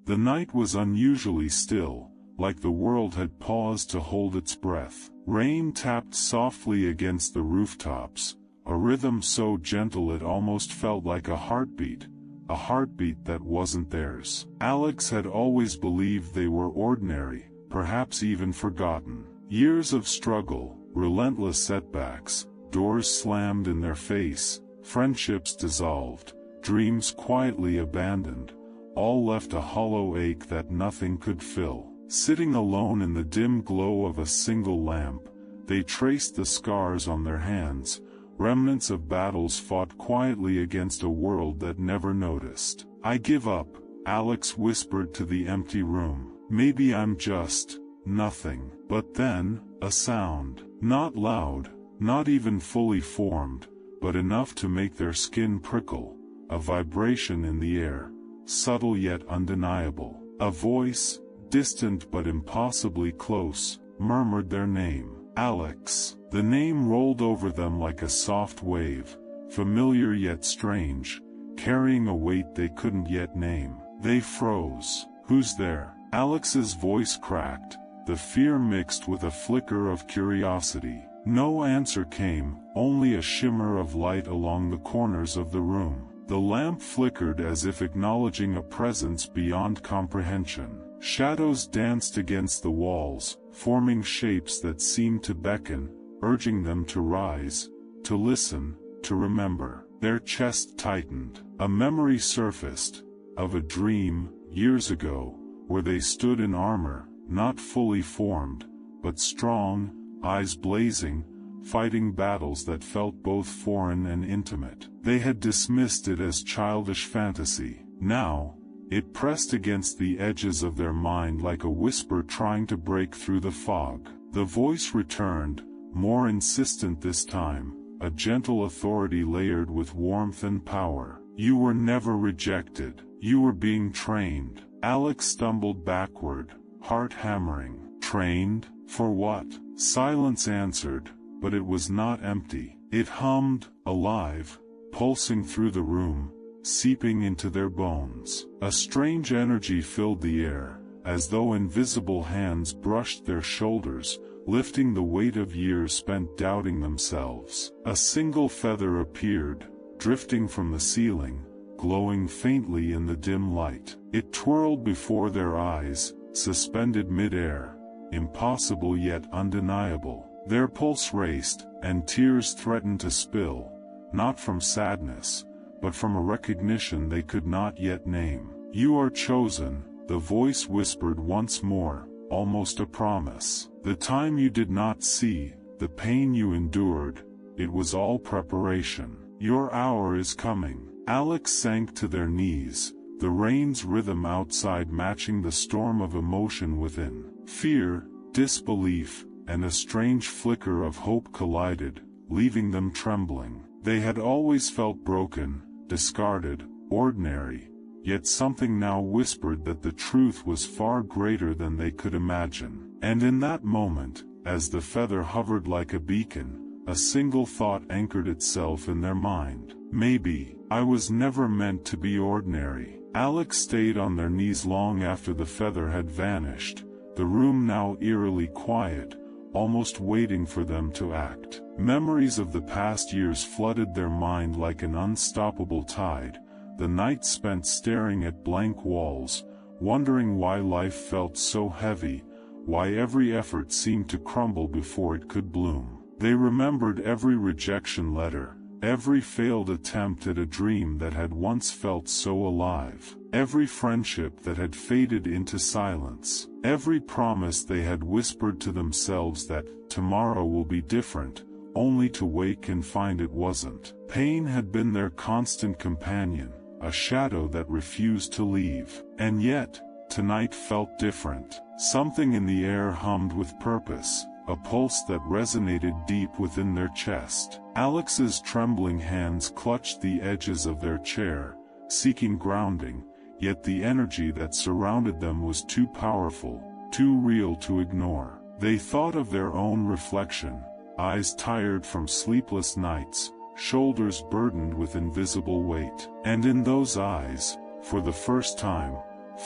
The night was unusually still, like the world had paused to hold its breath. Rain tapped softly against the rooftops, a rhythm so gentle it almost felt like a heartbeat that wasn't theirs. Alex had always believed they were ordinary, perhaps even forgotten. Years of struggle, relentless setbacks, doors slammed in their face, friendships dissolved, dreams quietly abandoned, all left a hollow ache that nothing could fill. Sitting alone in the dim glow of a single lamp, they traced the scars on their hands, remnants of battles fought quietly against a world that never noticed. "I give up," Alex whispered to the empty room. "Maybe I'm just nothing." But then, a sound, not loud, not even fully formed, but enough to make their skin prickle, a vibration in the air, subtle yet undeniable. A voice, distant but impossibly close, murmured their name. Alex. The name rolled over them like a soft wave, familiar yet strange, carrying a weight they couldn't yet name. They froze. "Who's there?" Alex's voice cracked, the fear mixed with a flicker of curiosity. No answer came, only a shimmer of light along the corners of the room. The lamp flickered as if acknowledging a presence beyond comprehension. Shadows danced against the walls, forming shapes that seemed to beckon, urging them to rise, to listen, to remember. Their chest tightened. A memory surfaced, of a dream, years ago, where they stood in armor, not fully formed, but strong, eyes blazing, fighting battles that felt both foreign and intimate. They had dismissed it as childish fantasy. Now, it pressed against the edges of their mind like a whisper trying to break through the fog. The voice returned, more insistent this time, a gentle authority layered with warmth and power. "You were never rejected. You were being trained." Alex stumbled backward, heart hammering. Trained? For what? Silence answered, but it was not empty. It hummed, alive, pulsing through the room, seeping into their bones. A strange energy filled the air, as though invisible hands brushed their shoulders, lifting the weight of years spent doubting themselves. A single feather appeared, drifting from the ceiling, glowing faintly in the dim light. It twirled before their eyes, suspended mid-air, impossible yet undeniable. Their pulse raced, and tears threatened to spill, not from sadness, but from a recognition they could not yet name. "You are chosen," the voice whispered once more, almost a promise. "The time you did not see, the pain you endured, it was all preparation. Your hour is coming." Alex sank to their knees, the rain's rhythm outside matching the storm of emotion within. Fear, disbelief, and a strange flicker of hope collided, leaving them trembling. They had always felt broken, discarded, ordinary, yet something now whispered that the truth was far greater than they could imagine. And in that moment, as the feather hovered like a beacon, a single thought anchored itself in their mind. "Maybe I was never meant to be ordinary." Alex stayed on their knees long after the feather had vanished, the room now eerily quiet, almost waiting for them to act. Memories of the past years flooded their mind like an unstoppable tide, the night spent staring at blank walls, wondering why life felt so heavy, why every effort seemed to crumble before it could bloom. They remembered every rejection letter, every failed attempt at a dream that had once felt so alive, every friendship that had faded into silence, every promise they had whispered to themselves that tomorrow will be different, only to wake and find it wasn't. Pain had been their constant companion, a shadow that refused to leave. And yet, tonight felt different. Something in the air hummed with purpose, a pulse that resonated deep within their chest. Alex's trembling hands clutched the edges of their chair, seeking grounding, yet the energy that surrounded them was too powerful, too real to ignore. They thought of their own reflection, eyes tired from sleepless nights, shoulders burdened with invisible weight. And in those eyes, for the first time,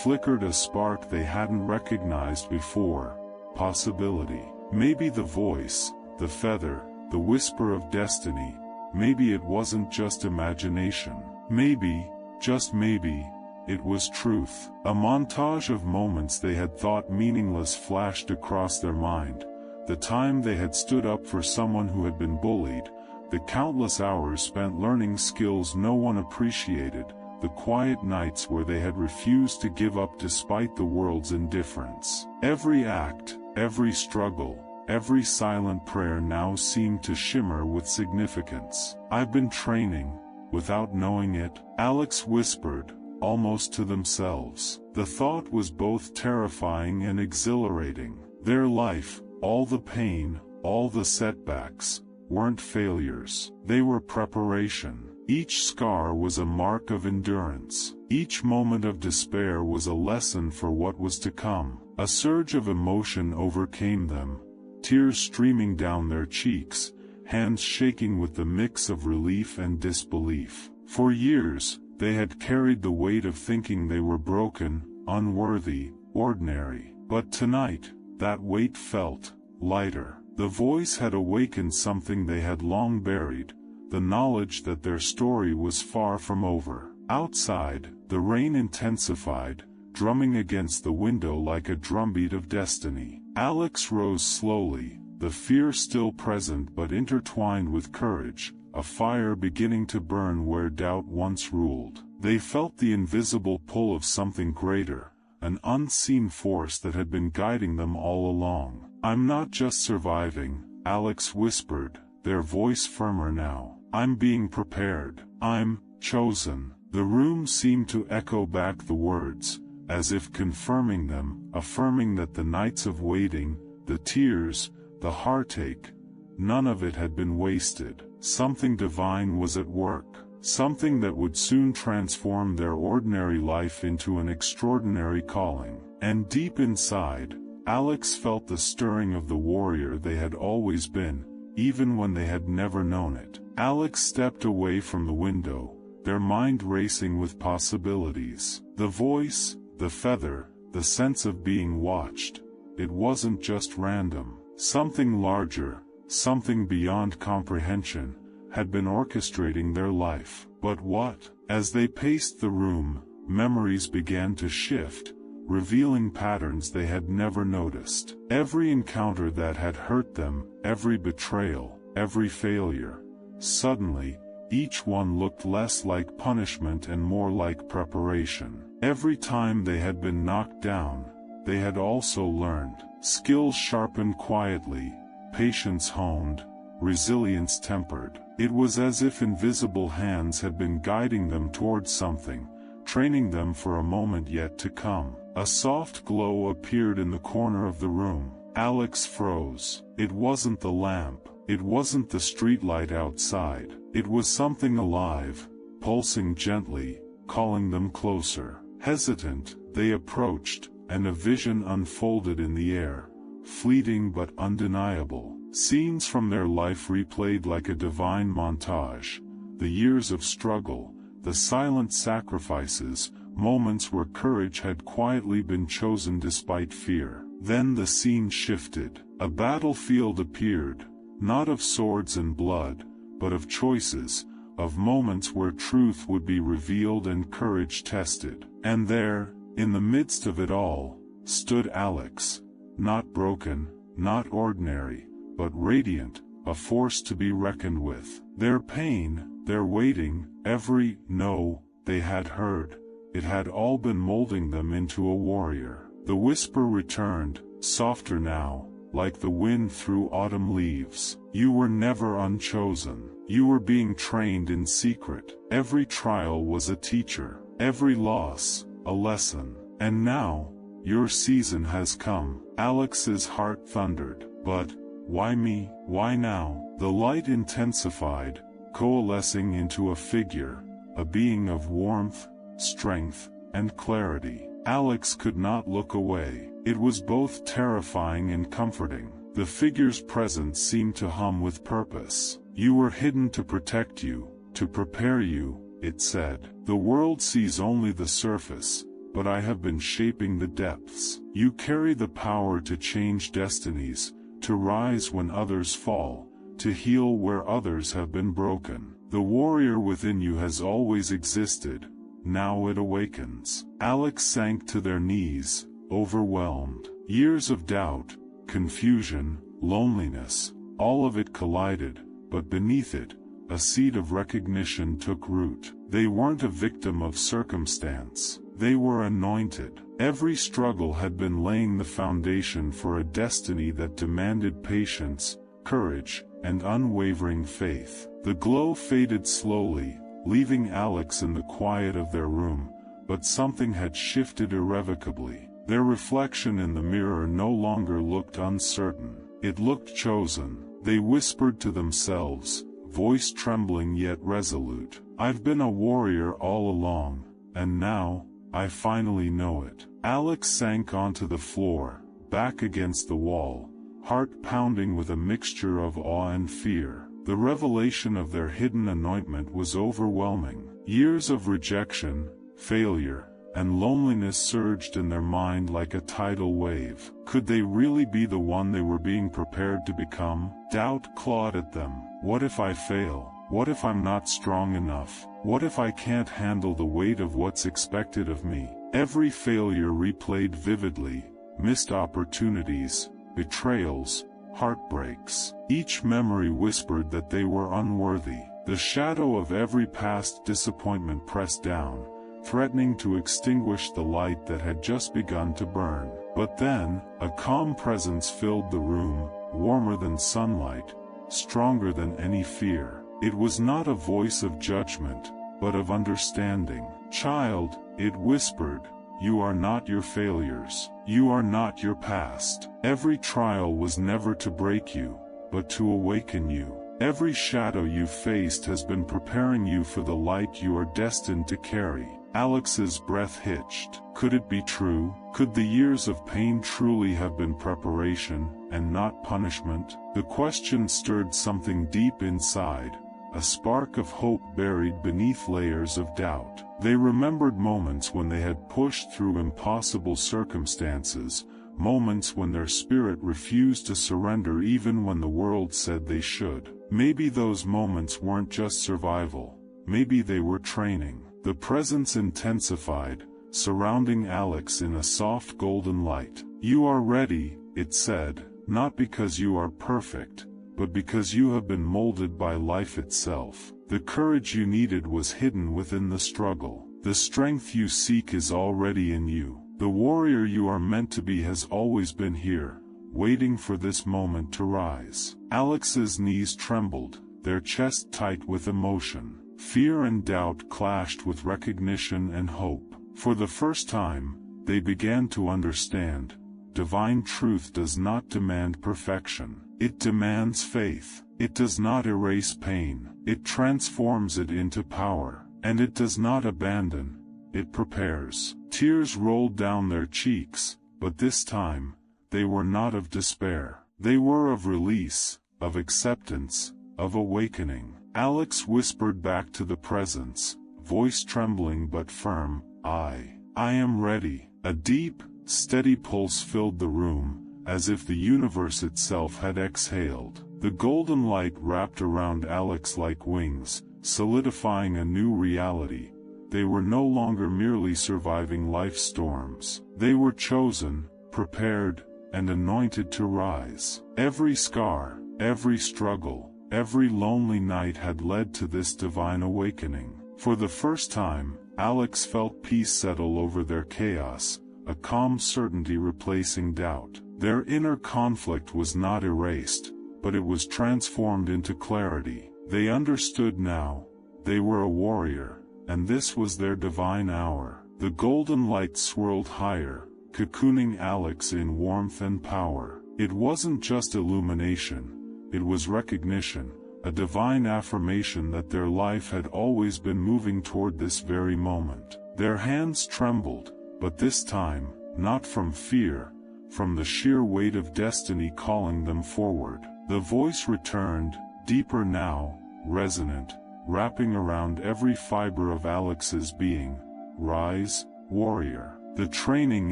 flickered a spark they hadn't recognized before. Possibility. Maybe the voice, the feather, the whisper of destiny, maybe it wasn't just imagination. Maybe, just maybe, it was truth. A montage of moments they had thought meaningless flashed across their mind. The time they had stood up for someone who had been bullied, the countless hours spent learning skills no one appreciated, the quiet nights where they had refused to give up despite the world's indifference. Every act, every struggle, every silent prayer now seemed to shimmer with significance. "I've been training, without knowing it," Alex whispered, almost to themselves. The thought was both terrifying and exhilarating. Their life, all the pain, all the setbacks, weren't failures. They were preparation. Each scar was a mark of endurance. Each moment of despair was a lesson for what was to come. A surge of emotion overcame them, tears streaming down their cheeks, hands shaking with the mix of relief and disbelief. For years, they had carried the weight of thinking they were broken, unworthy, ordinary. But tonight, that weight felt lighter. The voice had awakened something they had long buried, the knowledge that their story was far from over. Outside, the rain intensified, drumming against the window like a drumbeat of destiny. Alex rose slowly, the fear still present but intertwined with courage, a fire beginning to burn where doubt once ruled. They felt the invisible pull of something greater, an unseen force that had been guiding them all along. "I'm not just surviving," Alex whispered, their voice firmer now. "I'm being prepared. I'm chosen." The room seemed to echo back the words, as if confirming them, affirming that the nights of waiting, the tears, the heartache, none of it had been wasted. Something divine was at work, something that would soon transform their ordinary life into an extraordinary calling. And deep inside, Alex felt the stirring of the warrior they had always been, even when they had never known it. Alex stepped away from the window, their mind racing with possibilities. The voice, the feather, the sense of being watched. It wasn't just random. Something larger, something beyond comprehension, had been orchestrating their life. But what? As they paced the room, memories began to shift, revealing patterns they had never noticed. Every encounter that had hurt them, every betrayal, every failure. Suddenly, each one looked less like punishment and more like preparation. Every time they had been knocked down, they had also learned. Skills sharpened quietly, patience honed, resilience tempered. It was as if invisible hands had been guiding them towards something, training them for a moment yet to come. A soft glow appeared in the corner of the room. Alex froze. It wasn't the lamp. It wasn't the streetlight outside. It was something alive, pulsing gently, calling them closer. Hesitant, they approached, and a vision unfolded in the air, fleeting but undeniable. Scenes from their life replayed like a divine montage. The years of struggle, the silent sacrifices, moments where courage had quietly been chosen despite fear. Then the scene shifted. A battlefield appeared, not of swords and blood, but of choices, of moments where truth would be revealed and courage tested. And there, in the midst of it all, stood Alex, not broken, not ordinary, but radiant, a force to be reckoned with. Their pain, their waiting, every no they had heard, it had all been molding them into a warrior. The whisper returned, softer now, like the wind through autumn leaves. You were never unchosen. You were being trained in secret. Every trial was a teacher. Every loss, a lesson. And now, your season has come. Alex's heart thundered. But, why me? Why now? The light intensified, coalescing into a figure, a being of warmth, strength, and clarity. Alex could not look away. It was both terrifying and comforting. The figure's presence seemed to hum with purpose. You were hidden to protect you, to prepare you, it said. The world sees only the surface, but I have been shaping the depths. You carry the power to change destinies, to rise when others fall, to heal where others have been broken. The warrior within you has always existed, now it awakens. Alex sank to their knees, overwhelmed. Years of doubt, confusion, loneliness, all of it collided, but beneath it, a seed of recognition took root. They weren't a victim of circumstance. They were anointed. Every struggle had been laying the foundation for a destiny that demanded patience, courage, and unwavering faith. The glow faded slowly, leaving Alex in the quiet of their room, but something had shifted irrevocably. Their reflection in the mirror no longer looked uncertain. It looked chosen. They whispered to themselves, voice trembling yet resolute, "I've been a warrior all along, and now, I finally know it." Alex sank onto the floor, back against the wall, heart pounding with a mixture of awe and fear. The revelation of their hidden anointment was overwhelming. Years of rejection, failure, and loneliness surged in their mind like a tidal wave. Could they really be the one they were being prepared to become? Doubt clawed at them. What if I fail? What if I'm not strong enough? What if I can't handle the weight of what's expected of me? Every failure replayed vividly, missed opportunities, betrayals, heartbreaks. Each memory whispered that they were unworthy. The shadow of every past disappointment pressed down, threatening to extinguish the light that had just begun to burn. But then, a calm presence filled the room, warmer than sunlight, stronger than any fear. It was not a voice of judgment, but of understanding. "Child," it whispered, "you are not your failures. You are not your past. Every trial was never to break you, but to awaken you. Every shadow you faced has been preparing you for the light you are destined to carry." Alex's breath hitched. Could it be true? Could the years of pain truly have been preparation, and not punishment? The question stirred something deep inside, a spark of hope buried beneath layers of doubt. They remembered moments when they had pushed through impossible circumstances, moments when their spirit refused to surrender even when the world said they should. Maybe those moments weren't just survival, maybe they were training. The presence intensified, surrounding Alex in a soft golden light. "You are ready," it said, "not because you are perfect, but because you have been molded by life itself. The courage you needed was hidden within the struggle. The strength you seek is already in you. The warrior you are meant to be has always been here, waiting for this moment to rise." Alex's knees trembled, their chest tight with emotion. Fear and doubt clashed with recognition and hope. For the first time, they began to understand, divine truth does not demand perfection. It demands faith. It does not erase pain. It transforms it into power. And it does not abandon, it prepares. Tears rolled down their cheeks, but this time, they were not of despair. They were of release, of acceptance, of awakening. Alex whispered back to the presence, voice trembling but firm, I am ready." A deep, steady pulse filled the room, as if the universe itself had exhaled. The golden light wrapped around Alex like wings, solidifying a new reality. They were no longer merely surviving life's storms. They were chosen, prepared, and anointed to rise. Every scar, every struggle, every lonely night had led to this divine awakening. For the first time, Alex felt peace settle over their chaos, a calm certainty replacing doubt. Their inner conflict was not erased, but it was transformed into clarity. They understood now. They were a warrior, and this was their divine hour. The golden light swirled higher, cocooning Alex in warmth and power. It wasn't just illumination. It was recognition, a divine affirmation that their life had always been moving toward this very moment. Their hands trembled, but this time, not from fear, from the sheer weight of destiny calling them forward. The voice returned, deeper now, resonant, wrapping around every fiber of Alex's being. "Rise, warrior. The training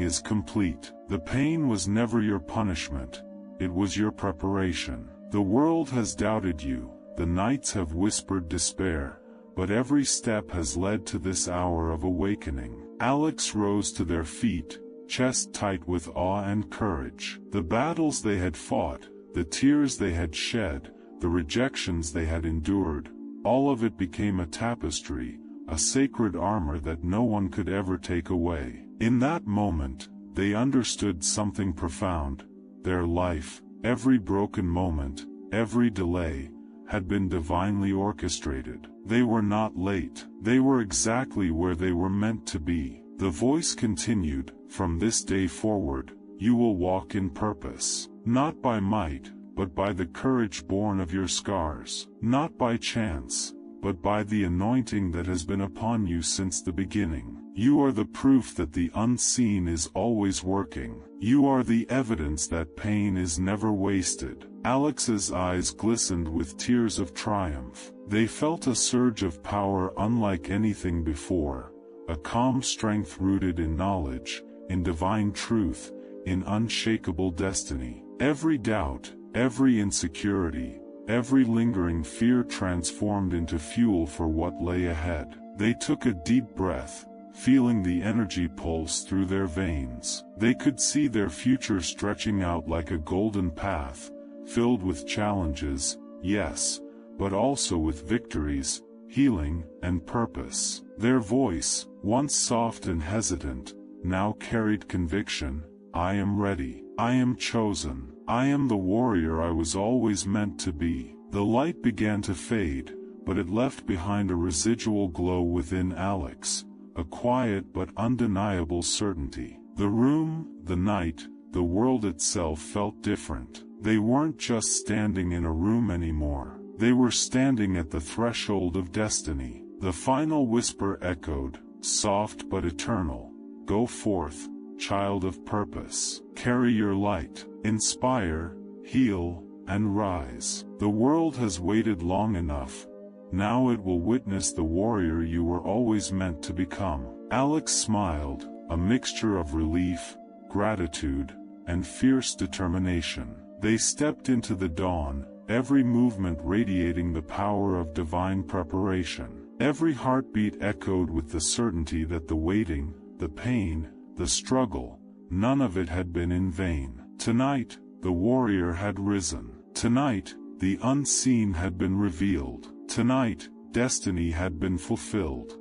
is complete. The pain was never your punishment. It was your preparation. The world has doubted you. The nights have whispered despair. But every step has led to this hour of awakening. Alex rose to their feet, chest tight with awe and courage. The battles they had fought, the tears they had shed, the rejections they had endured, all of it became a tapestry, a sacred armor that no one could ever take away. In that moment, they understood something profound. Their life, every broken moment, every delay, had been divinely orchestrated. They were not late. They were exactly where they were meant to be. The voice continued, "From this day forward, you will walk in purpose. Not by might, but by the courage born of your scars. Not by chance, but by the anointing that has been upon you since the beginning. You are the proof that the unseen is always working. You are the evidence that pain is never wasted." Alex's eyes glistened with tears of triumph. They felt a surge of power unlike anything before, a calm strength rooted in knowledge, in divine truth, in unshakable destiny. Every doubt, every insecurity, every lingering fear transformed into fuel for what lay ahead. They took a deep breath, feeling the energy pulse through their veins. They could see their future stretching out like a golden path, filled with challenges, yes, but also with victories, healing, and purpose. Their voice, once soft and hesitant, now carried conviction. "I am ready. I am chosen. I am the warrior I was always meant to be." The light began to fade, but it left behind a residual glow within Alex, a quiet but undeniable certainty. The room, the night, the world itself felt different. They weren't just standing in a room anymore. They were standing at the threshold of destiny. The final whisper echoed, soft but eternal. "Go forth, child of purpose. Carry your light. Inspire, heal, and rise. The world has waited long enough. Now it will witness the warrior you were always meant to become." Alex smiled, a mixture of relief, gratitude, and fierce determination. They stepped into the dawn, every movement radiating the power of divine preparation. Every heartbeat echoed with the certainty that the waiting, the pain, the struggle, none of it had been in vain. Tonight, the warrior had risen. Tonight, the unseen had been revealed. Tonight, destiny had been fulfilled.